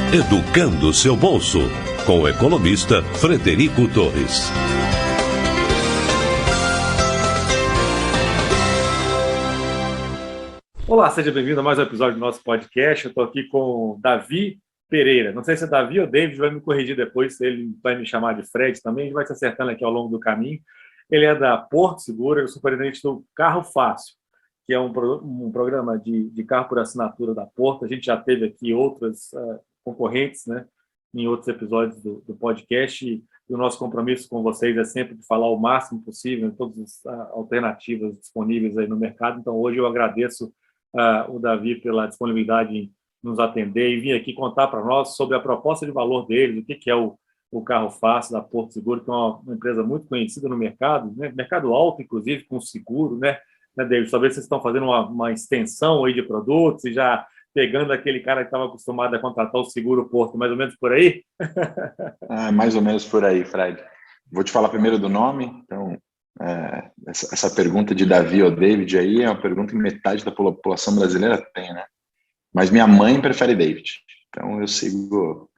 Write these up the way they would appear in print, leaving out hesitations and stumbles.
Educando seu bolso, com o economista Frederico Torres. Olá, seja bem-vindo a mais um episódio do nosso podcast. Eu estou aqui com o Davi Pereira. Não sei se é Davi ou David, vai me corrigir depois, se ele vai me chamar de Fred também. A gente vai se acertando aqui ao longo do caminho. Ele é da Porto Seguro, é o superintendente do Carro Fácil, que é um programa de carro por assinatura da Porto. A gente já teve aqui outras concorrentes, né, em outros episódios do podcast, e o nosso compromisso com vocês é sempre de falar o máximo possível em todas as alternativas disponíveis aí no mercado. Então, hoje eu agradeço o Davi pela disponibilidade em nos atender e vir aqui contar para nós sobre a proposta de valor deles, o que é o Carro Fácil da Porto Seguro, que é uma empresa muito conhecida no mercado, né? Mercado alto, inclusive, com seguro, né, David? Talvez vocês estão fazendo uma extensão aí de produtos e já pegando aquele cara que estava acostumado a contratar o seguro Porto, mais ou menos por aí? Mais ou menos por aí, Fred. Vou te falar primeiro do nome. Então, essa pergunta de Davi ou David aí é uma pergunta que metade da população brasileira tem, né? Mas minha mãe prefere David. Então, eu sigo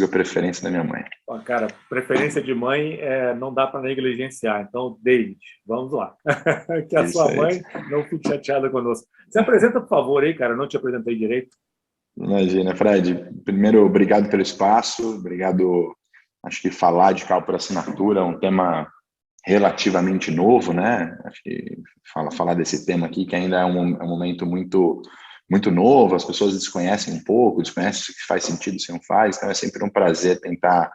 a preferência da minha mãe. Cara, preferência de mãe não dá para negligenciar. Então, David, vamos lá. Que a sua mãe não fique chateada conosco. Se apresenta, por favor, aí, cara. Eu não te apresentei direito. Imagina, Fred. Primeiro, obrigado pelo espaço. Obrigado. Acho que falar de carro por assinatura é um tema relativamente novo, né? Acho que falar desse tema aqui, que ainda é um momento muito novo, as pessoas desconhecem um pouco, desconhecem se faz sentido, se não faz, então é sempre um prazer tentar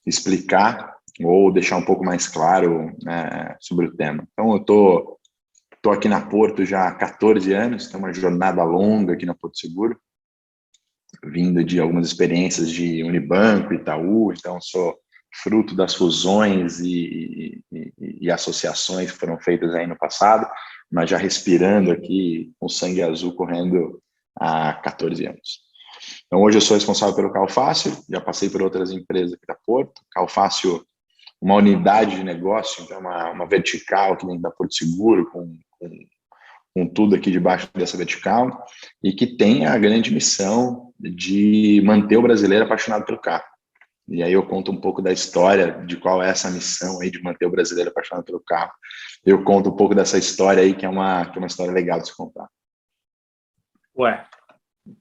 explicar ou deixar um pouco mais claro, né, sobre o tema. Então eu tô aqui na Porto já há 14 anos, tem uma jornada longa aqui na Porto Seguro, vindo de algumas experiências de Unibanco, Itaú, então sou fruto das fusões e associações que foram feitas aí no passado, mas já respirando aqui com sangue azul correndo há 14 anos. Então, hoje eu sou responsável pelo Carro Fácil, já passei por outras empresas aqui da Porto. Carro Fácil, uma unidade de negócio, então uma vertical aqui dentro da Porto Seguro, com tudo aqui debaixo dessa vertical, e que tem a grande missão de manter o brasileiro apaixonado pelo carro. E aí eu conto um pouco da história de qual é essa missão aí de manter o brasileiro apaixonado pelo carro. Eu conto um pouco dessa história aí, que é uma história legal de se contar. Ué,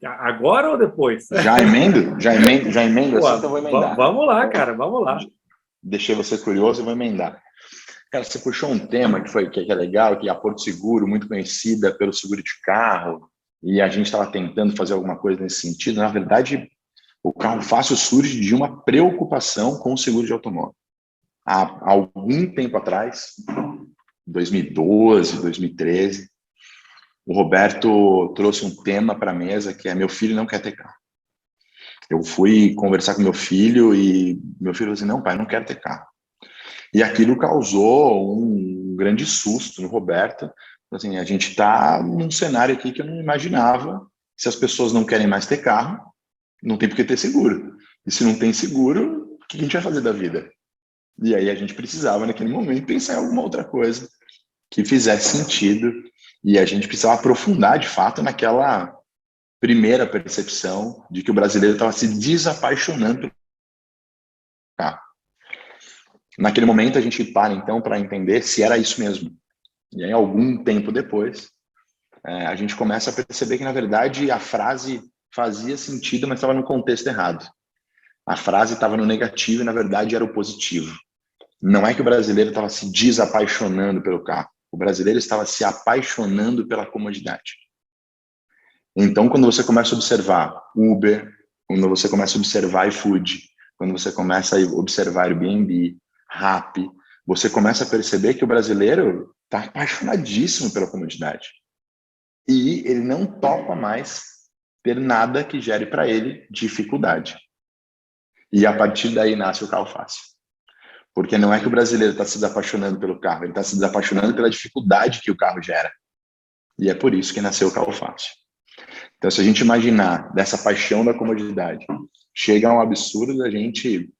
agora ou depois? Já emendo? Já emendo Ué, assim, então eu vou emendar. Vamos lá, cara, vamos lá. Deixei você curioso, eu vou emendar. Cara, você puxou um tema que é legal, que é a Porto Seguro, muito conhecida pelo seguro de carro, e a gente estava tentando fazer alguma coisa nesse sentido. Na verdade, o Carro Fácil surge de uma preocupação com o seguro de automóvel. Há algum tempo atrás, 2012, 2013, o Roberto trouxe um tema para a mesa que é: meu filho não quer ter carro. Eu fui conversar com meu filho e meu filho falou assim: não, pai, não quero ter carro. E aquilo causou um grande susto no Roberto. Assim, a gente está num cenário aqui que eu não imaginava. Se as pessoas não querem mais ter carro, não tem por que ter seguro. E se não tem seguro, o que a gente vai fazer da vida? E aí a gente precisava, naquele momento, pensar em alguma outra coisa que fizesse sentido. E a gente precisava aprofundar, de fato, naquela primeira percepção de que o brasileiro estava se desapaixonando pelo carro. Naquele momento, a gente para, então, para entender se era isso mesmo. E aí, algum tempo depois, a gente começa a perceber que, na verdade, a frase fazia sentido, mas estava no contexto errado. A frase estava no negativo e, na verdade, era o positivo. Não é que o brasileiro estava se desapaixonando pelo carro. O brasileiro estava se apaixonando pela comodidade. Então, quando você começa a observar Uber, quando você começa a observar iFood, quando você começa a observar Airbnb, Rappi, você começa a perceber que o brasileiro está apaixonadíssimo pela comodidade. E ele não topa mais ter nada que gere para ele dificuldade. E a partir daí nasce o Carro Fácil. Porque não é que o brasileiro está se desapaixonando pelo carro, ele está se desapaixonando pela dificuldade que o carro gera. E é por isso que nasceu o Carro Fácil. Então, se a gente imaginar dessa paixão da comodidade, chega a um absurdo da gente...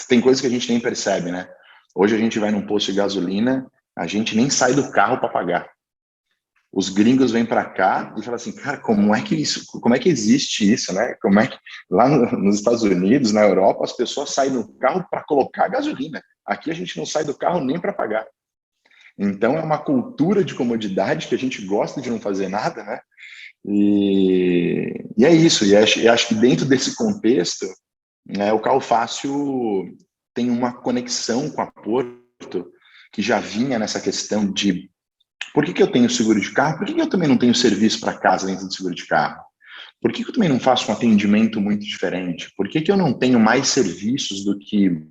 Tem coisas que a gente nem percebe, né? Hoje a gente vai num posto de gasolina, a gente nem sai do carro para pagar. Os gringos vêm para cá e falam assim, cara, como é que existe isso, né? Como é que lá nos Estados Unidos, na Europa, as pessoas saem do carro para colocar gasolina. Aqui a gente não sai do carro nem para pagar. Então é uma cultura de comodidade que a gente gosta de não fazer nada, né? E é isso. E acho que dentro desse contexto, né, o carro fácil tem uma conexão com a Porto que já vinha nessa questão de por que eu tenho seguro de carro? Por que eu também não tenho serviço para casa dentro do seguro de carro? Por que eu também não faço um atendimento muito diferente? Por que eu não tenho mais serviços do que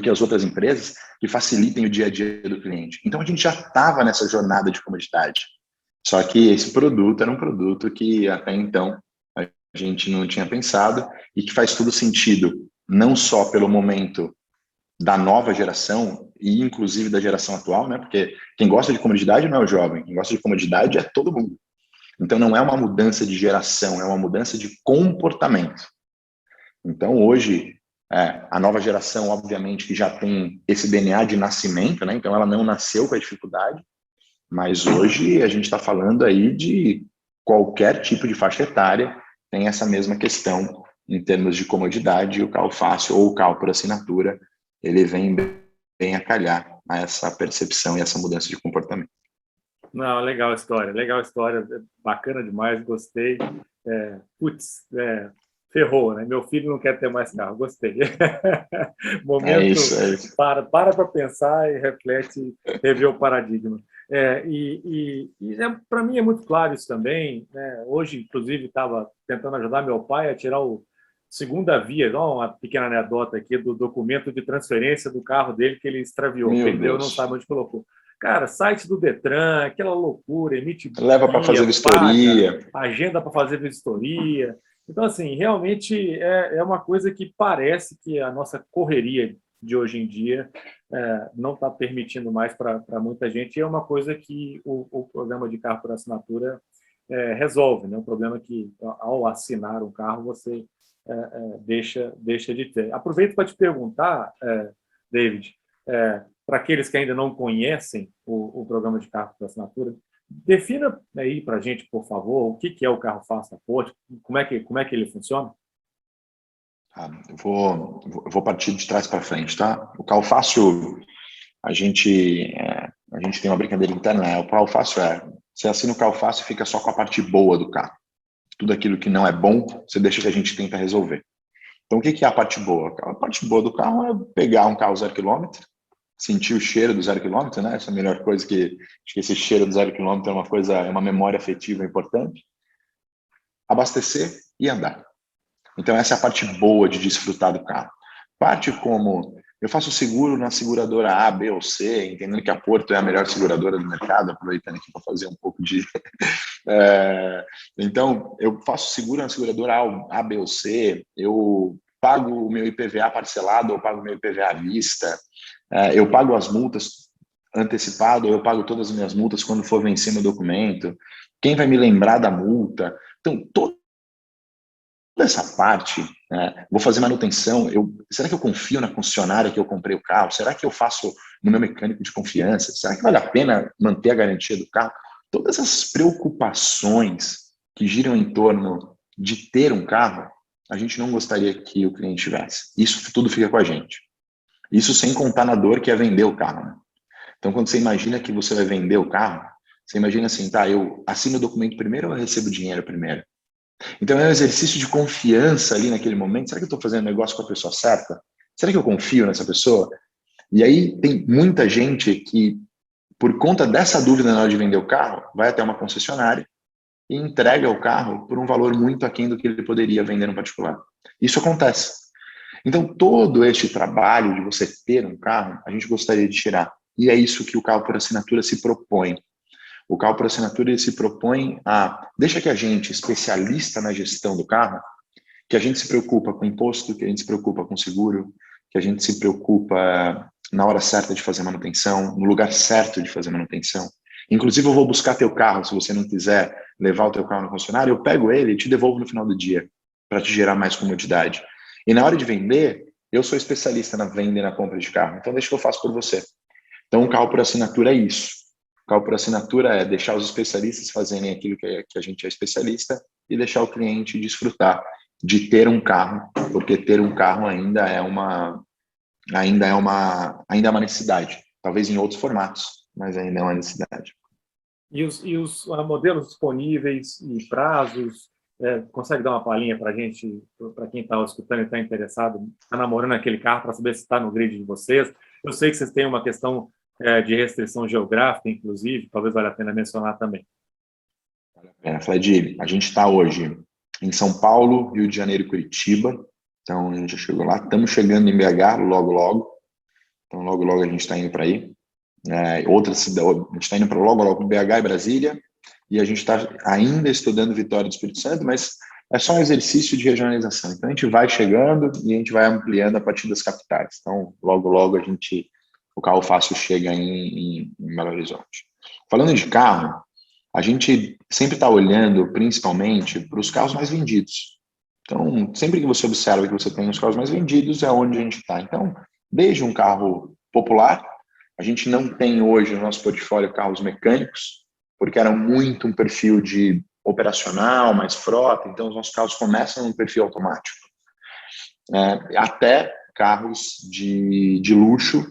as outras empresas que facilitem o dia a dia do cliente? Então, a gente já estava nessa jornada de comodidade. Só que esse produto era um produto que até então a gente não tinha pensado e que faz todo sentido, não só pelo momento da nova geração e inclusive da geração atual, né? Porque quem gosta de comodidade não é o jovem, quem gosta de comodidade é todo mundo. Então não é uma mudança de geração, é uma mudança de comportamento. Então hoje a nova geração, obviamente, que já tem esse DNA de nascimento, né? Então ela não nasceu com a dificuldade, mas hoje a gente está falando aí de qualquer tipo de faixa etária tem essa mesma questão em termos de comodidade, e o carro fácil ou o carro por assinatura ele vem bem a calhar a essa percepção e essa mudança de comportamento. Não, legal a história, bacana demais, gostei. Ferrou, né? Meu filho não quer ter mais carro, gostei. Momento, é isso. Para pensar e reflete, rever o paradigma. Para mim é muito claro isso também, né? Hoje, inclusive, estava tentando ajudar meu pai a tirar o segunda via, uma pequena anedota aqui do documento de transferência do carro dele que ele extraviou, perdeu, não sabe onde colocou. Cara, site do Detran, aquela loucura, emite leva para fazer vistoria, paga, agenda para fazer vistoria. Então, assim, realmente é uma coisa que parece que a nossa correria de hoje em dia não está permitindo mais para muita gente, e é uma coisa que o programa de carro por assinatura resolve, né? Um problema que, ao assinar um carro, você deixa de ter. Aproveito para te perguntar, David, para aqueles que ainda não conhecem o programa de carro por assinatura, defina aí para a gente, por favor, o que é o carro fácil da Porto, como é que ele funciona? Eu vou partir de trás para frente, tá? O carro fácil, a gente tem uma brincadeira interna, né? O carro fácil você assina o carro fácil e fica só com a parte boa do carro. Tudo aquilo que não é bom, você deixa que a gente tenta resolver. Então, o que é a parte boa? A parte boa do carro é pegar um carro 0 km, sentir o cheiro do 0 km, né? Essa é a melhor coisa acho que esse cheiro do 0 km é uma memória afetiva importante. Abastecer e andar. Então, essa é a parte boa de desfrutar do carro. Parte como eu faço seguro na seguradora A, B ou C, entendendo que a Porto é a melhor seguradora do mercado, aproveitando aqui para fazer um pouco de... Então, eu faço seguro na seguradora A, B ou C, eu pago o meu IPVA parcelado, eu pago o meu IPVA à vista, eu pago as multas antecipado, eu pago todas as minhas multas quando for vencer meu documento, quem vai me lembrar da multa? Então, toda essa parte, vou fazer manutenção, será que eu confio na concessionária que eu comprei o carro? Será que eu faço no meu mecânico de confiança? Será que vale a pena manter a garantia do carro? Todas essas preocupações que giram em torno de ter um carro, a gente não gostaria que o cliente tivesse. Isso tudo fica com a gente. Isso sem contar na dor que é vender o carro, né? Então, quando você imagina que você vai vender o carro, você imagina assim, tá, eu assino o documento primeiro ou eu recebo o dinheiro primeiro? Então, é um exercício de confiança ali naquele momento. Será que eu estou fazendo negócio com a pessoa certa? Será que eu confio nessa pessoa? E aí tem muita gente que, por conta dessa dúvida na hora de vender o carro, vai até uma concessionária e entrega o carro por um valor muito aquém do que ele poderia vender no particular. Isso acontece. Então, todo este trabalho de você ter um carro, a gente gostaria de tirar. E é isso que o carro por assinatura se propõe. O carro por assinatura ele se propõe deixa que a gente, especialista na gestão do carro, que a gente se preocupa com imposto, que a gente se preocupa com seguro, que a gente se preocupa na hora certa de fazer manutenção, no lugar certo de fazer manutenção. Inclusive, eu vou buscar teu carro, se você não quiser levar o teu carro no concessionário, eu pego ele e te devolvo no final do dia, para te gerar mais comodidade. E na hora de vender, eu sou especialista na venda e na compra de carro, então deixa que eu faço por você. Então, o carro por assinatura é isso. Carro por assinatura é deixar os especialistas fazerem aquilo que a gente é especialista e deixar o cliente desfrutar de ter um carro, porque ter um carro ainda é uma necessidade, talvez em outros formatos, mas ainda é uma necessidade. E os modelos disponíveis e prazos, consegue dar uma palhinha para a gente, para quem está escutando e está interessado, está namorando aquele carro, para saber se está no grid de vocês? Eu sei que vocês têm uma questão de restrição geográfica, inclusive, talvez valha a pena mencionar também. Fred, a gente está hoje em São Paulo, Rio de Janeiro e Curitiba, então a gente já chegou lá, estamos chegando em BH logo, logo, então logo a gente está indo para aí. Outra cidade, a gente está indo para logo BH e Brasília, e a gente está ainda estudando Vitória do Espírito Santo, mas é só um exercício de regionalização. Então a gente vai chegando e a gente vai ampliando a partir das capitais. Então logo o carro fácil chega em Belo Horizonte. Falando de carro, a gente sempre está olhando principalmente para os carros mais vendidos. Então sempre que você observa que você tem os carros mais vendidos é onde a gente está. Então desde um carro popular, a gente não tem hoje no nosso portfólio carros mecânicos, porque era muito um perfil de operacional, mais frota, então os nossos carros começam no perfil automático. Até carros de luxo,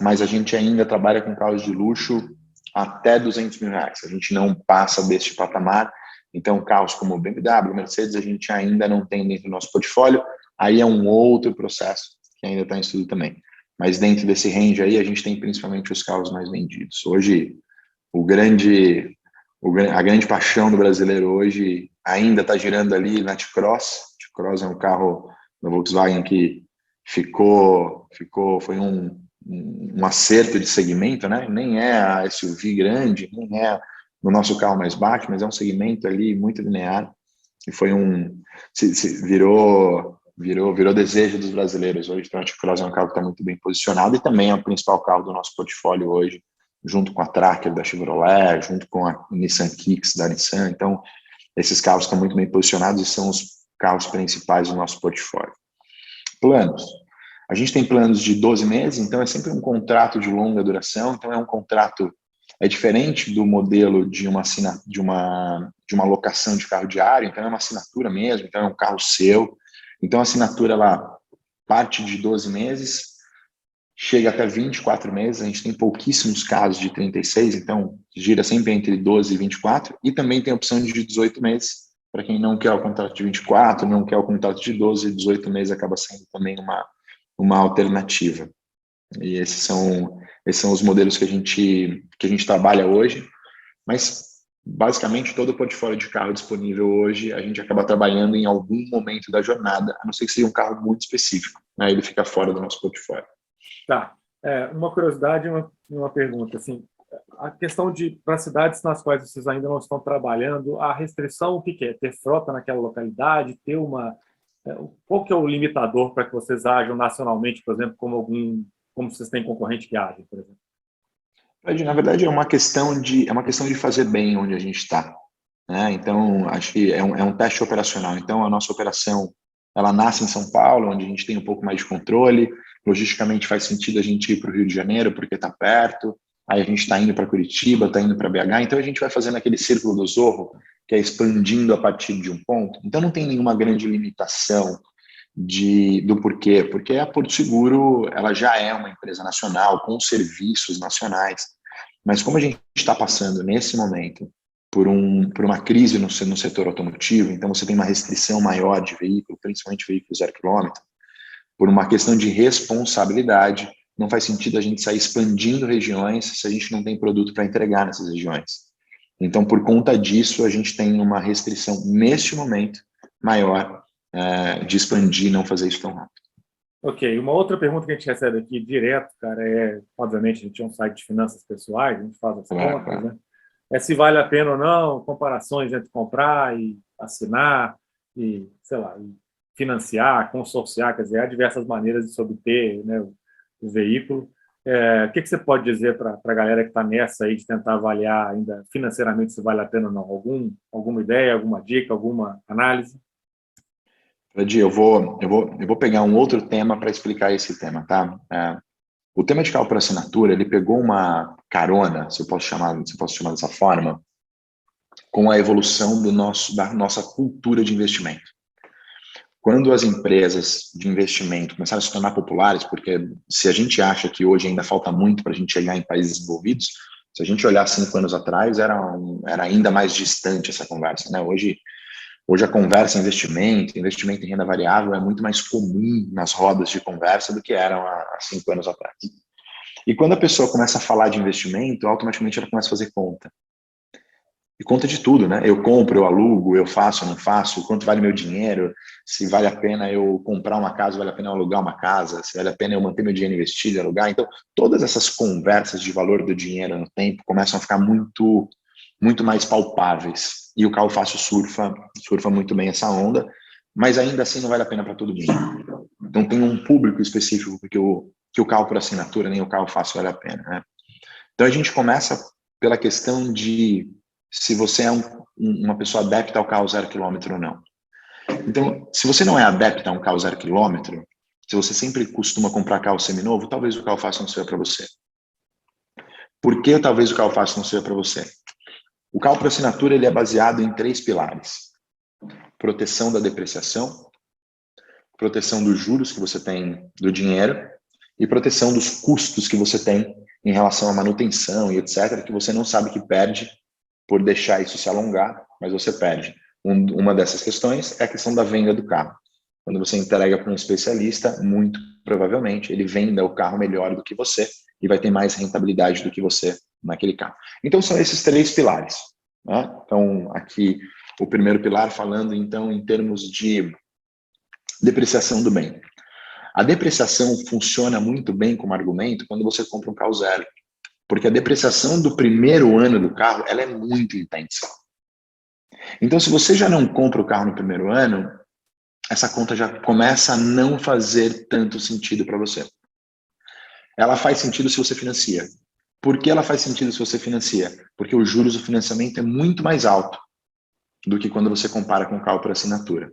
mas a gente ainda trabalha com carros de luxo até R$200 mil. A gente não passa deste patamar, então carros como BMW, Mercedes, a gente ainda não tem dentro do nosso portfólio, aí é um outro processo que ainda está em estudo também. Mas dentro desse range aí, a gente tem principalmente os carros mais vendidos. Hoje, a grande paixão do brasileiro hoje ainda está girando ali na T-Cross. T-Cross é um carro da Volkswagen que foi um acerto de segmento, né? Nem é a SUV grande, nem é no nosso carro mais baixo, mas é um segmento ali muito linear. E foi virou desejo dos brasileiros hoje. Então, a T-Cross é um carro que está muito bem posicionado e também é o principal carro do nosso portfólio hoje, junto com a Tracker da Chevrolet, junto com a Nissan Kicks da Nissan. Então, esses carros estão muito bem posicionados e são os carros principais do nosso portfólio. Planos. A gente tem planos de 12 meses, então é sempre um contrato de longa duração. Então, é diferente do modelo de uma locação de carro diário, então é uma assinatura mesmo, então é um carro seu. Então, a assinatura ela parte de 12 meses, chega até 24 meses, a gente tem pouquíssimos casos de 36, então gira sempre entre 12 e 24, e também tem a opção de 18 meses, para quem não quer o contrato de 24, não quer o contrato de 12, 18 meses acaba sendo também uma alternativa. E esses são os modelos que a gente trabalha hoje, mas basicamente todo o portfólio de carro disponível hoje a gente acaba trabalhando em algum momento da jornada, a não ser que seja um carro muito específico, né? Ele fica fora do nosso portfólio. Tá. Uma curiosidade e uma pergunta. Assim, a questão para cidades nas quais vocês ainda não estão trabalhando, a restrição, o que é? Ter frota naquela localidade, ter qual que é o limitador para que vocês ajam nacionalmente, por exemplo, como vocês têm concorrente que age, por exemplo? Na verdade, é uma questão de fazer bem onde a gente está, né? Então, acho que é um teste operacional. Então, a nossa operação, ela nasce em São Paulo, onde a gente tem um pouco mais de controle. Logisticamente, faz sentido a gente ir para o Rio de Janeiro, porque está perto. Aí a gente está indo para Curitiba, está indo para BH. Então, a gente vai fazendo aquele círculo do Zorro, que é expandindo a partir de um ponto. Então, não tem nenhuma grande limitação do porquê, porque a Porto Seguro ela já é uma empresa nacional com serviços nacionais, mas como a gente está passando nesse momento por uma crise no setor automotivo, então você tem uma restrição maior de veículo, principalmente veículos 0 quilômetro, por uma questão de responsabilidade, não faz sentido a gente sair expandindo regiões se a gente não tem produto para entregar nessas regiões. Então, por conta disso, a gente tem uma restrição neste momento maior de expandir e não fazer isso tão rápido. Ok, uma outra pergunta que a gente recebe aqui direto, cara, obviamente, a gente é um site de finanças pessoais, a gente faz as contas, né? Se vale a pena ou não, comparações entre comprar e assinar, e, sei lá, e financiar, consorciar, quer dizer, há diversas maneiras de se obter, né, o veículo. O que você pode dizer para a galera que está nessa aí de tentar avaliar ainda financeiramente se vale a pena ou não? Alguma ideia, alguma dica, alguma análise? Fred, eu vou pegar um outro tema para explicar esse tema, tá? O tema de carro por assinatura, ele pegou uma carona, se eu posso chamar dessa forma, com a evolução da nossa cultura de investimento. Quando as empresas de investimento começaram a se tornar populares, porque se a gente acha que hoje ainda falta muito para a gente chegar em países desenvolvidos, se a gente olhar 5 anos atrás, era ainda mais distante essa conversa, né? Hoje a conversa em investimento em renda variável é muito mais comum nas rodas de conversa do que eram há 5 anos atrás. E quando a pessoa começa a falar de investimento, automaticamente ela começa a fazer conta. E conta de tudo, né? Eu compro, eu alugo, eu faço, não faço, quanto vale meu dinheiro, se vale a pena eu comprar uma casa, vale a pena eu alugar uma casa, se vale a pena eu manter meu dinheiro investido e alugar. Então, todas essas conversas de valor do dinheiro no tempo começam a ficar muito, muito mais palpáveis. E o carro fácil surfa muito bem essa onda, mas ainda assim não vale a pena para todo mundo. Então, tem um público específico que o carro por assinatura, nem o carro fácil vale a pena, né? Então, a gente começa pela questão de se você é uma pessoa adepta ao carro 0 km ou não. Então, se você não é adepta a um carro 0 km, se você sempre costuma comprar carro seminovo, talvez o carro fácil não seja para você. Por que talvez o carro fácil não seja para você? O carro por assinatura ele é baseado em 3 pilares. Proteção da depreciação, proteção dos juros que você tem do dinheiro e proteção dos custos que você tem em relação à manutenção e etc., que você não sabe que perde por deixar isso se alongar, mas você perde. Uma dessas questões é a questão da venda do carro. Quando você entrega para um especialista, muito provavelmente ele venda o carro melhor do que você e vai ter mais rentabilidade do que você naquele carro. Então são esses 3 pilares, né? Então aqui o primeiro pilar falando então em termos de depreciação do bem. A depreciação funciona muito bem como argumento quando você compra um carro zero. Porque a depreciação do primeiro ano do carro, ela é muito intensa. Então, se você já não compra o carro no primeiro ano, essa conta já começa a não fazer tanto sentido para você. Ela faz sentido se você financia. Por que ela faz sentido se você financia? Porque os juros do financiamento é muito mais alto do que quando você compara com o carro por assinatura.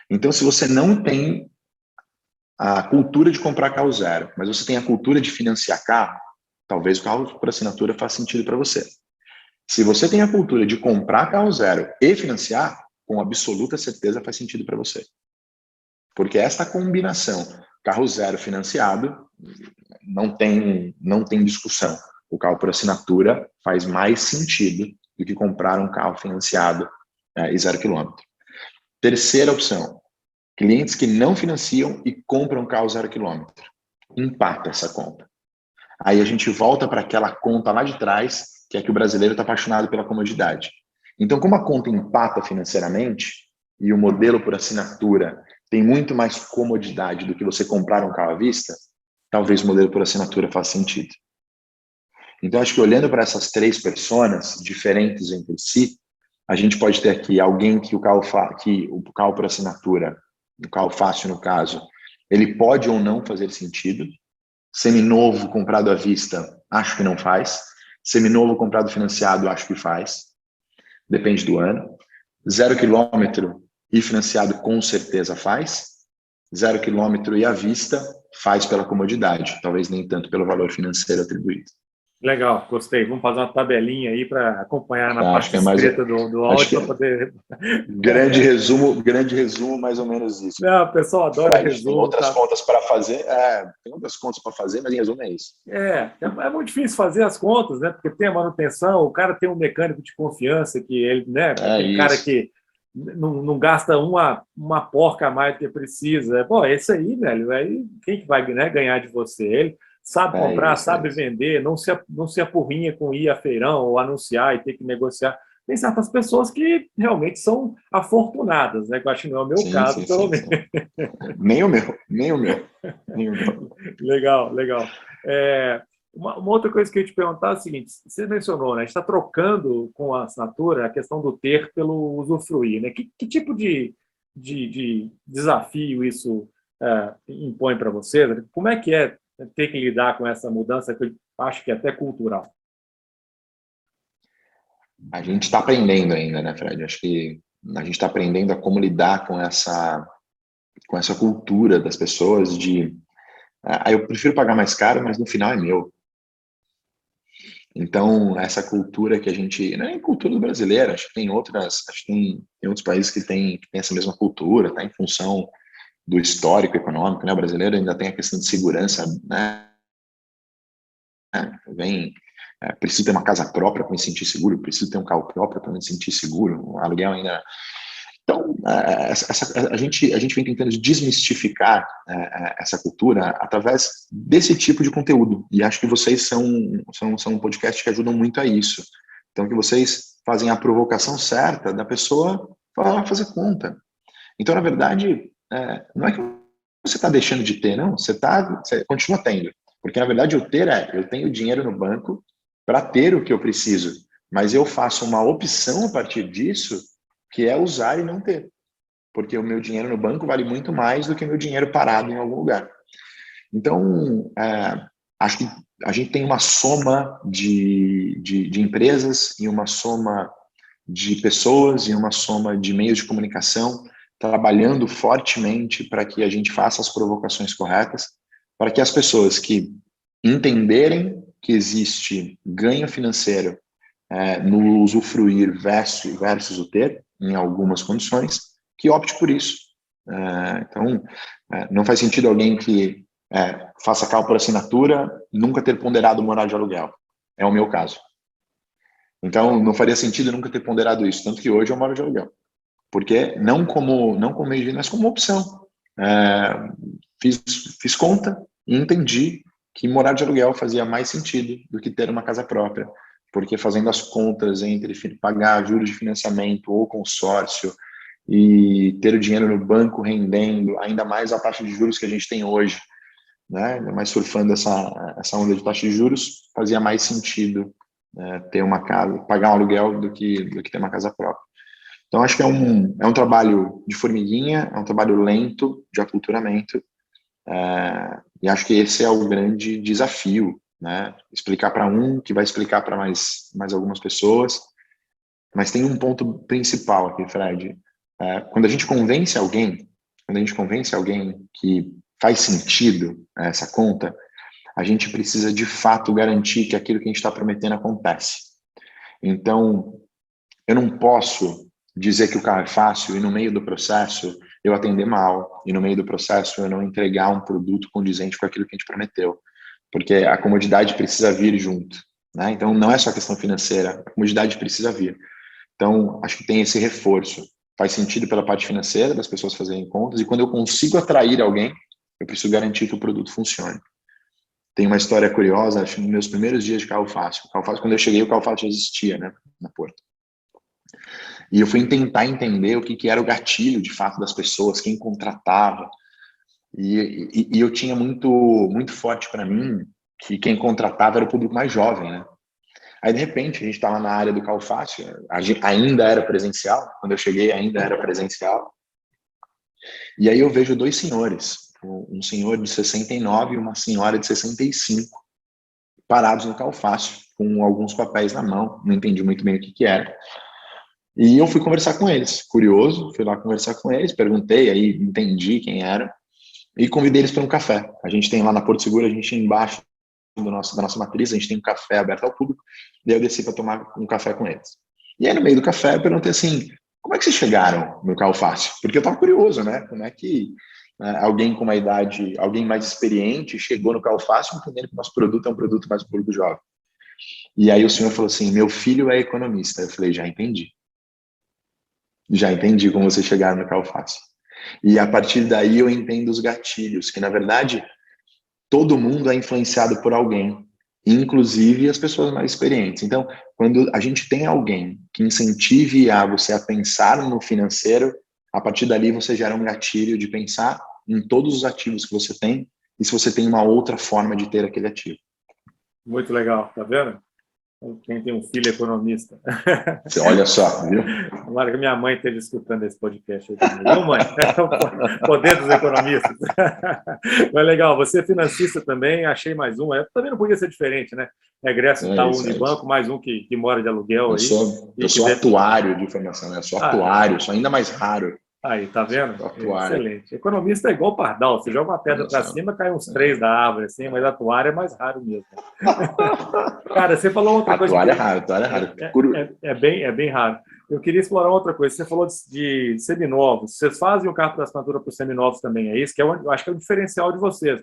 Então, se você não tem a cultura de comprar carro zero, mas você tem a cultura de financiar carro, talvez o carro por assinatura faça sentido para você. Se você tem a cultura de comprar carro zero e financiar, com absoluta certeza faz sentido para você. Porque esta combinação, carro zero financiado, não tem discussão. O carro por assinatura faz mais sentido do que comprar um carro financiado e 0 km. Terceira opção, clientes que não financiam e compram carro 0 km. Empata essa conta. Aí a gente volta para aquela conta lá de trás, que é que o brasileiro está apaixonado pela comodidade. Então, como a conta empata financeiramente e o modelo por assinatura tem muito mais comodidade do que você comprar um carro à vista, talvez o modelo por assinatura faça sentido. Então, acho que olhando para essas 3 personas diferentes entre si, a gente pode ter aqui alguém que o carro por assinatura, o carro fácil no caso, ele pode ou não fazer sentido. Seminovo comprado à vista, acho que não faz. Seminovo comprado financiado, acho que faz. Depende do ano. 0 km e financiado com certeza faz. 0 km e à vista faz pela comodidade, talvez nem tanto pelo valor financeiro atribuído. Legal, gostei. Vamos fazer uma tabelinha aí para acompanhar na parte mais, escrita do áudio para poder. Grande resumo, mais ou menos isso. Não, o pessoal adora Fred, resumo. Tem outras contas para fazer, mas em resumo é isso. É muito difícil fazer as contas, né? Porque tem a manutenção, o cara tem um mecânico de confiança que ele, né? Aquele cara que não gasta uma porca a mais do que precisa. Bom, esse aí, velho, aí quem que vai, né, ganhar de você? Ele sabe comprar, sabe vender, não se apurrinha com ir a feirão ou anunciar e ter que negociar. Tem certas pessoas que realmente são afortunadas, né? Que eu acho que não é o meu caso, pelo menos. Nem o meu. Legal. Uma outra coisa que eu ia te perguntar é o seguinte: você mencionou, né? A gente está trocando com a assinatura a questão do ter pelo usufruir, né? Que tipo de desafio isso impõe para você? Como é que é ter que lidar com essa mudança que eu acho que é até cultural? A gente está aprendendo ainda, né, Fred? Acho que a gente está aprendendo a como lidar com essa cultura das pessoas de Aí eu prefiro pagar mais caro, mas no final é meu. Então, essa cultura que a gente... Não é cultura do brasileiro, acho que tem outras... Acho que tem outros países que têm essa mesma cultura, tá? Em função do histórico econômico, né? O brasileiro ainda tem a questão de segurança, né? Preciso ter uma casa própria para me sentir seguro, preciso ter um carro próprio para me sentir seguro, o aluguel ainda... Então, a gente vem tentando desmistificar essa cultura através desse tipo de conteúdo. E acho que vocês são um podcast que ajudam muito a isso. Então, que vocês fazem a provocação certa da pessoa para fazer conta. Então, na verdade, não é que você está deixando de ter, não. Você continua tendo. Porque, na verdade, eu tenho dinheiro no banco para ter o que eu preciso. Mas eu faço uma opção a partir disso, que é usar e não ter. Porque o meu dinheiro no banco vale muito mais do que o meu dinheiro parado em algum lugar. Então, acho que a gente tem uma soma de empresas e uma soma de pessoas e uma soma de meios de comunicação trabalhando fortemente para que a gente faça as provocações corretas, para que as pessoas que entenderem que existe ganho financeiro no usufruir versus o ter, em algumas condições, que opte por isso. Então, não faz sentido alguém que faça cálculo por assinatura nunca ter ponderado morar de aluguel. É o meu caso. Então, não faria sentido nunca ter ponderado isso, tanto que hoje eu moro de aluguel. Porque não como meio de vida, mas como opção. Fiz conta e entendi que morar de aluguel fazia mais sentido do que ter uma casa própria. Porque fazendo as contas entre pagar juros de financiamento ou consórcio e ter o dinheiro no banco rendendo, ainda mais a taxa de juros que a gente tem hoje, né? Ainda mais surfando essa onda de taxa de juros, fazia mais sentido ter uma casa, pagar um aluguel do que ter uma casa própria. Então, acho que é um trabalho de formiguinha, é um trabalho lento de aculturamento, e acho que esse é o grande desafio, né? Explicar para que vai explicar para mais algumas pessoas, mas tem um ponto principal aqui, Fred. Quando a gente convence alguém que faz sentido essa conta, a gente precisa de fato garantir que aquilo que a gente está prometendo acontece. Então, eu não posso dizer que o carro é fácil e no meio do processo eu atender mal, e no meio do processo eu não entregar um produto condizente com aquilo que a gente prometeu. Porque a comodidade precisa vir junto, né? Então, não é só questão financeira, a comodidade precisa vir. Então, acho que tem esse reforço. Faz sentido pela parte financeira, das pessoas fazerem contas, e quando eu consigo atrair alguém, eu preciso garantir que o produto funcione. Tem uma história curiosa, acho que nos meus primeiros dias de carro fácil. Quando eu cheguei, o carro fácil já existia, né, na Porto. E eu fui tentar entender o que era o gatilho, de fato, das pessoas, quem contratava. E eu tinha muito forte para mim que quem contratava era o público mais jovem, né? Aí, de repente, a gente estava na área do carro fácil, ainda era presencial, quando eu cheguei ainda era presencial. E aí eu vejo dois senhores, um senhor de 69 e uma senhora de 65, parados no carro fácil, com alguns papéis na mão, não entendi muito bem o que era. E eu fui conversar com eles, curioso, fui lá conversar com eles, perguntei, aí entendi quem era, e convidei eles para um café. A gente tem lá na Porto Seguro, a gente embaixo da nossa matriz, a gente tem um café aberto ao público, e aí eu desci para tomar um café com eles. E aí no meio do café eu perguntei assim, como é que vocês chegaram no carro fácil? Porque eu estava curioso, né? Como é que alguém com uma idade, alguém mais experiente chegou no carro fácil entendendo que o nosso produto é um produto mais público jovem. E aí o senhor falou assim, meu filho é economista. Eu falei, já entendi como vocês chegaram no carro fácil. E a partir daí eu entendo os gatilhos, que na verdade todo mundo é influenciado por alguém, inclusive as pessoas mais experientes. Então, quando a gente tem alguém que incentive você a pensar no financeiro, a partir dali você gera um gatilho de pensar em todos os ativos que você tem e se você tem uma outra forma de ter aquele ativo. Muito legal, tá vendo? Quem tem um filho economista. Você olha só, viu? Tomara que minha mãe esteja escutando esse podcast aí também. Viu, mãe? O poder dos economistas. Mas legal, você é financista também, achei mais um. Também não podia ser diferente, né? Egresso da Unibanco, mais um que mora de aluguel. Eu sou atuário de formação, né? Eu sou atuário, sou ainda mais raro. Aí, tá vendo? Atuária. Excelente. Economista é igual pardal. Você joga uma pedra para cima, cai uns 3 da árvore, assim, mas atuária é mais raro mesmo. Cara, você falou outra coisa. Atuária é raro. É bem raro. Eu queria explorar outra coisa. Você falou de seminovos. Vocês fazem o carro para assinatura para os seminovos também, é isso? Que eu acho que é o diferencial de vocês.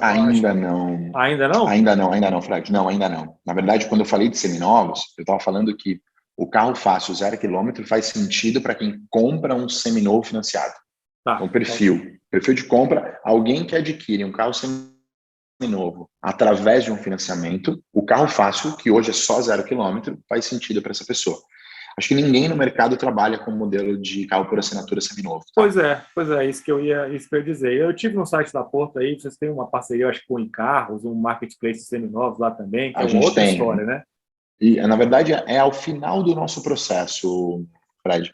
Ainda não. Ainda não? Ainda não, Fred. Não, ainda não. Na verdade, quando eu falei de seminovos, eu estava falando que o carro fácil 0 km faz sentido para quem compra um seminovo financiado. Tá. Então, perfil de compra, alguém que adquire um carro seminovo através de um financiamento, o carro fácil, que hoje é só 0 km, faz sentido para essa pessoa. Acho que ninguém no mercado trabalha com modelo de carro por assinatura seminovo. Tá? Pois é, isso que eu ia dizer. Eu tive no site da Porto aí, vocês têm uma parceria, acho que com Icarros, um marketplace seminovos lá também, que é uma outra história, né? E, na verdade, é ao final do nosso processo, Fred.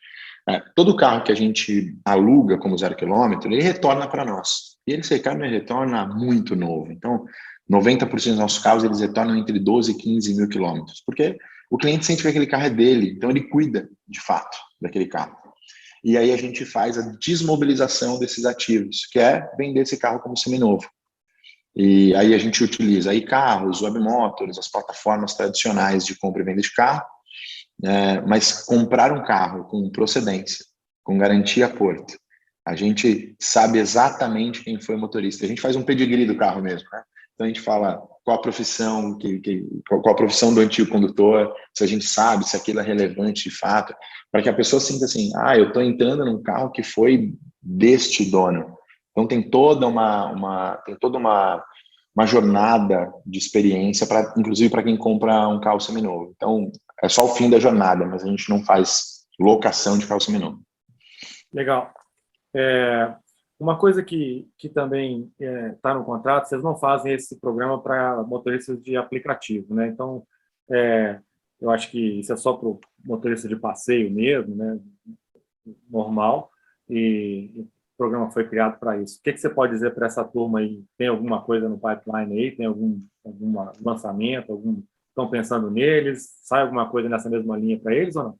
Todo carro que a gente aluga como 0 km, ele retorna para nós. E esse carro retorna muito novo. Então, 90% dos nossos carros, eles retornam entre 12 e 15 mil quilômetros. Porque o cliente sente que aquele carro é dele, então ele cuida, de fato, daquele carro. E aí a gente faz a desmobilização desses ativos, que é vender esse carro como seminovo. E aí a gente utiliza aí carros, webmotors, as plataformas tradicionais de compra e venda de carro, mas comprar um carro com procedência, com garantia Porto, a gente sabe exatamente quem foi o motorista. A gente faz um pedigree do carro mesmo, né? Então a gente fala qual a profissão, qual a profissão do antigo condutor, se a gente sabe se aquilo é relevante de fato, para que a pessoa sinta assim, eu estou entrando num carro que foi deste dono. Então tem toda uma jornada de experiência, inclusive para quem compra um carro seminovo. Então é só o fim da jornada, mas a gente não faz locação de carro seminovo. Legal. Uma coisa que também está no contrato, vocês não fazem esse programa para motoristas de aplicativo, né? Então, eu acho que isso é só para o motorista de passeio mesmo, né? Normal, e o programa foi criado para isso. O que você pode dizer para essa turma aí? Tem alguma coisa no pipeline aí? Tem algum lançamento? Estão pensando neles? Sai alguma coisa nessa mesma linha para eles ou não?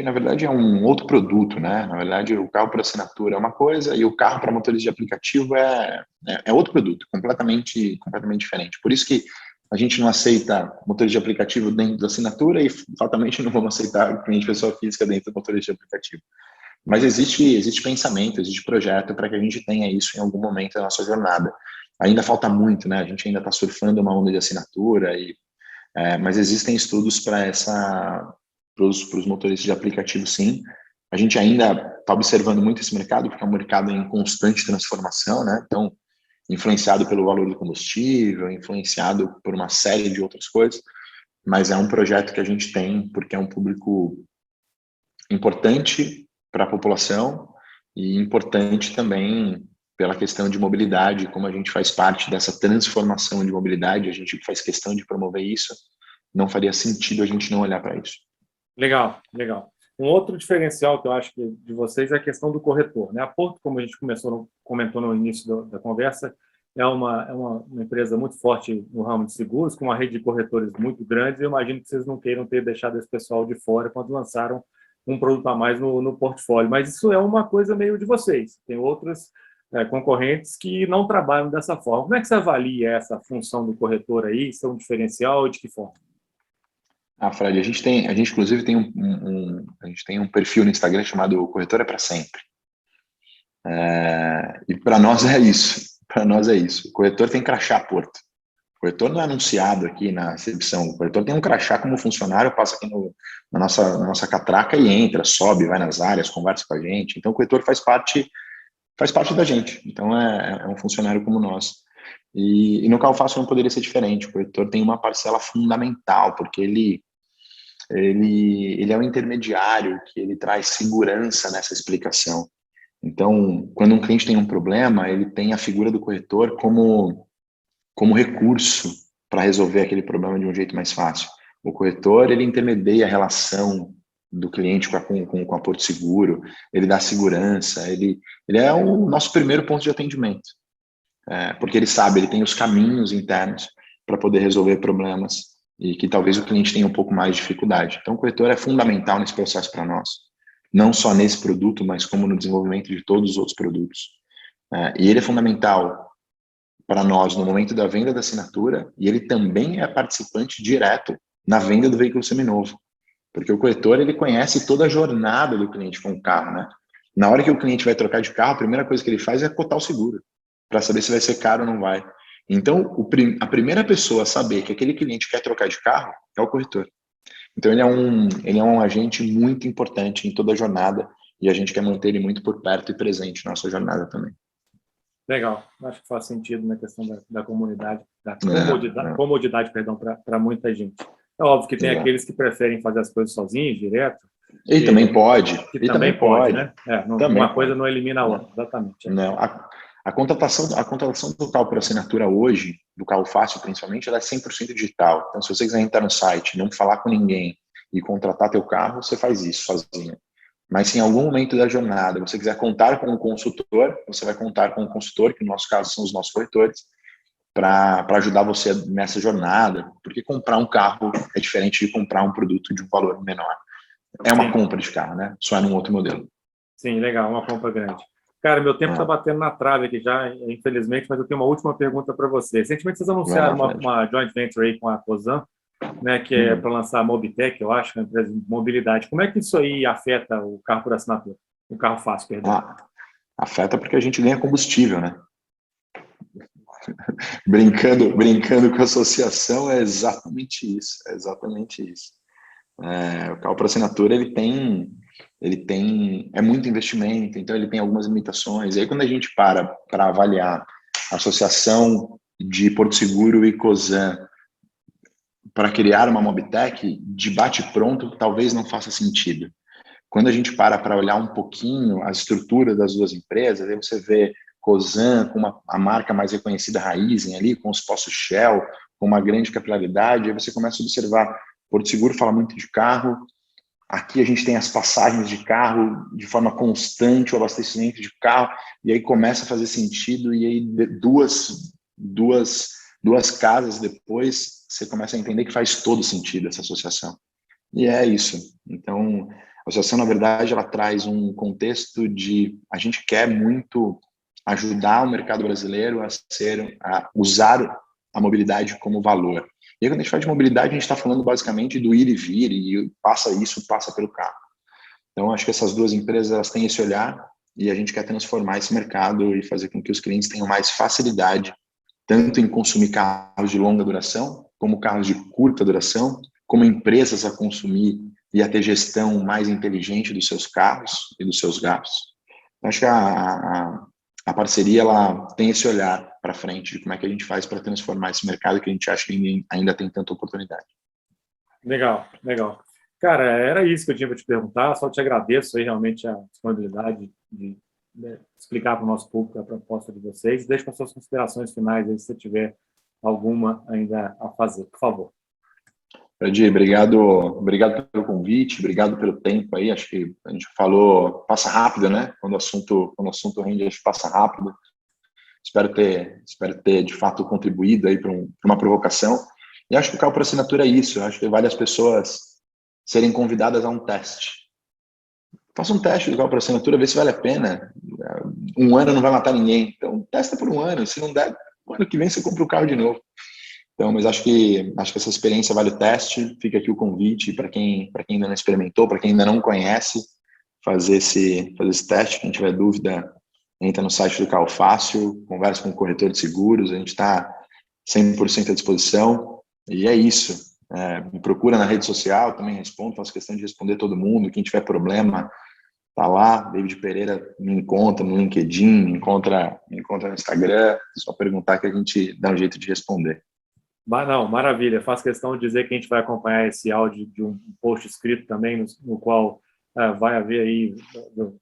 Na verdade, é um outro produto, né? Na verdade, o carro por assinatura é uma coisa e o carro para motorista de aplicativo é outro produto, completamente diferente. Por isso que a gente não aceita motorista de aplicativo dentro da assinatura e, fatalmente, não vamos aceitar cliente de pessoa física dentro do motorista de aplicativo. Mas existe pensamento, existe projeto para que a gente tenha isso em algum momento da nossa jornada. Ainda falta muito, né? A gente ainda está surfando uma onda de assinatura, mas existem estudos para os motoristas de aplicativo, sim. A gente ainda está observando muito esse mercado, porque é um mercado em constante transformação, né? Então, influenciado pelo valor do combustível, influenciado por uma série de outras coisas, mas é um projeto que a gente tem, porque é um público importante para a população e importante também pela questão de mobilidade, como a gente faz parte dessa transformação de mobilidade, a gente faz questão de promover isso, não faria sentido a gente não olhar para isso. Legal. Um outro diferencial que eu acho que de vocês é a questão do corretor, né? A Porto, como a gente comentou no início da conversa, é uma empresa muito forte no ramo de seguros, com uma rede de corretores muito grande, e eu imagino que vocês não queiram ter deixado esse pessoal de fora quando lançaram um produto a mais no portfólio, mas isso é uma coisa meio de vocês. Tem outras concorrentes que não trabalham dessa forma. Como é que você avalia essa função do corretor aí? Isso é um diferencial e de que forma? Fred, a gente inclusive tem um perfil no Instagram chamado Corretor é para Sempre. E para nós é isso. O corretor tem crachá Porto. O corretor não é anunciado aqui na recepção. O corretor tem um crachá como funcionário, passa aqui na nossa catraca e entra, sobe, vai nas áreas, conversa com a gente. Então o corretor faz parte da gente. Então é um funcionário como nós. E no carro fácil não poderia ser diferente. O corretor tem uma parcela fundamental, porque ele é um intermediário que ele traz segurança nessa explicação. Então, quando um cliente tem um problema, ele tem a figura do corretor como recurso para resolver aquele problema de um jeito mais fácil. O corretor, ele intermedia a relação do cliente com a Porto Seguro, ele dá segurança, ele é o nosso primeiro ponto de atendimento. Porque ele tem os caminhos internos para poder resolver problemas e que talvez o cliente tenha um pouco mais de dificuldade. Então, o corretor é fundamental nesse processo para nós. não só nesse produto, mas como no desenvolvimento de todos os outros produtos. E ele é fundamental para nós no momento da venda da assinatura, e ele também é participante direto na venda do veículo seminovo, porque o corretor ele conhece toda a jornada do cliente com o carro, né? Na hora que o cliente vai trocar de carro, a primeira coisa que ele faz é cotar o seguro, para saber se vai ser caro ou não vai. Então, a primeira pessoa a saber que aquele cliente quer trocar de carro é o corretor. Então, ele é um agente muito importante em toda a jornada, e a gente quer manter ele muito por perto e presente na nossa jornada também. Legal, acho que faz sentido na questão da comunidade, da É. comodidade, perdão, para muita gente. É óbvio que tem Exato. aqueles que preferem fazer as coisas sozinhos, direto. E também pode. Que E também pode, né? Uma coisa não elimina a outra, exatamente. Não, a contratação do carro por assinatura hoje, do carro fácil principalmente, ela é 100% digital. Então, se você quiser entrar no site, não falar com ninguém e contratar teu carro, você faz isso sozinho. Mas se em algum momento da jornada você quiser contar com um consultor, você vai contar com um consultor, que no nosso caso são os nossos corretores, para ajudar você nessa jornada, porque comprar um carro é diferente de comprar um produto de um valor menor. É uma compra de carro, né? Só é num outro modelo. Sim, legal, uma compra grande. Cara, meu tempo está batendo na trave aqui já, infelizmente, mas eu tenho uma última pergunta para você. Recentemente vocês anunciaram uma joint venture aí com a Cosan, né, que é para lançar a Mobitech, eu acho, uma empresa de mobilidade. Como é que isso aí afeta o carro por assinatura? O carro fácil, perdão. Afeta porque a gente ganha combustível, né? brincando com a associação, é exatamente isso. É exatamente isso. O carro por assinatura, ele tem é muito investimento, então ele tem algumas limitações. E aí, quando a gente para avaliar a associação de Porto Seguro e Cosan para criar uma Mobitech, de bate-pronto, talvez não faça sentido. Quando a gente para olhar um pouquinho a estrutura das duas empresas, aí você vê Cosan com a marca mais reconhecida Raizen ali, com os postos Shell, com uma grande capilaridade, aí você começa a observar, Porto Seguro fala muito de carro, aqui a gente tem as passagens de carro de forma constante, o abastecimento de carro, e aí começa a fazer sentido, e aí duas casas depois, você começa a entender que faz todo sentido essa associação. E é isso. Então, a associação, na verdade, ela traz um contexto de a gente quer muito ajudar o mercado brasileiro a usar a mobilidade como valor. E aí, quando a gente fala de mobilidade, a gente está falando basicamente do ir e vir, e passa pelo carro. Então, acho que essas duas empresas elas têm esse olhar, e a gente quer transformar esse mercado e fazer com que os clientes tenham mais facilidade, tanto em consumir carros de longa duração, como carros de curta duração, como empresas a consumir e a ter gestão mais inteligente dos seus carros e dos seus gastos. Acho que a parceria ela tem esse olhar para frente de como é que a gente faz para transformar esse mercado que a gente acha que ainda tem tanta oportunidade. Legal. Cara, era isso que eu tinha para te perguntar, só te agradeço aí realmente a disponibilidade de explicar para o nosso público a proposta de vocês. Deixe com as suas considerações finais aí, se você tiver alguma ainda a fazer, por favor. Edi, obrigado pelo convite, obrigado pelo tempo aí. Acho que a gente falou, passa rápido, né? Quando o assunto rende, acho que passa rápido. Espero ter de fato contribuído aí para uma provocação. E acho que o carro por assinatura é isso. Acho que vale as pessoas serem convidadas a um teste. Faça um teste do carro por assinatura, vê se vale a pena. Um ano não vai matar ninguém. Então, testa por um ano. Se não der, o ano que vem você compra o carro de novo. Então, mas acho que essa experiência vale o teste. Fica aqui o convite para quem ainda não experimentou, para quem ainda não conhece, fazer esse teste. Quem tiver dúvida, entra no site do Carro Fácil, conversa com o corretor de seguros. A gente está 100% à disposição. E é isso. Me procura na rede social, também respondo. Faço questão de responder todo mundo. Quem tiver problema, tá lá. David Pereira me encontra no LinkedIn, me encontra no Instagram. É só perguntar que a gente dá um jeito de responder. Não, maravilha. Faço questão de dizer que a gente vai acompanhar esse áudio de um post escrito também, no qual vai haver aí,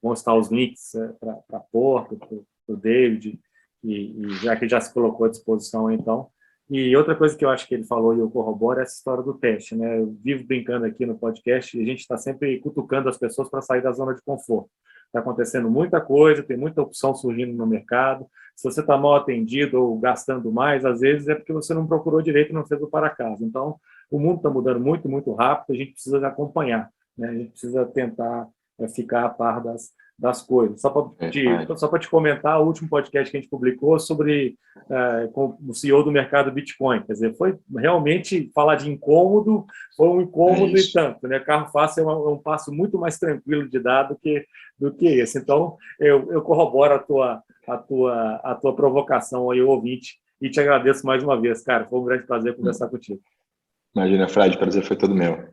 vão estar os links para Porto, para o David, e já que já se colocou à disposição, então. E outra coisa que eu acho que ele falou e eu corroboro é essa história do teste, né? Eu vivo brincando aqui no podcast e a gente está sempre cutucando as pessoas para sair da zona de conforto. Está acontecendo muita coisa, tem muita opção surgindo no mercado. Se você está mal atendido ou gastando mais, às vezes é porque você não procurou direito e não fez o para casa. Então, o mundo está mudando muito, muito rápido, a gente precisa acompanhar, né? A gente precisa tentar ficar a par das coisas. Só para te comentar, o último podcast que a gente publicou sobre com o CEO do mercado Bitcoin. Quer dizer, foi realmente falar de incômodo, foi um incômodo e tanto. Né? Carro fácil é um passo muito mais tranquilo de dar do que esse. Então, eu corroboro a tua provocação aí, ouvinte, e te agradeço mais uma vez, cara. Foi um grande prazer conversar contigo. Imagina, Fred, o prazer foi todo meu.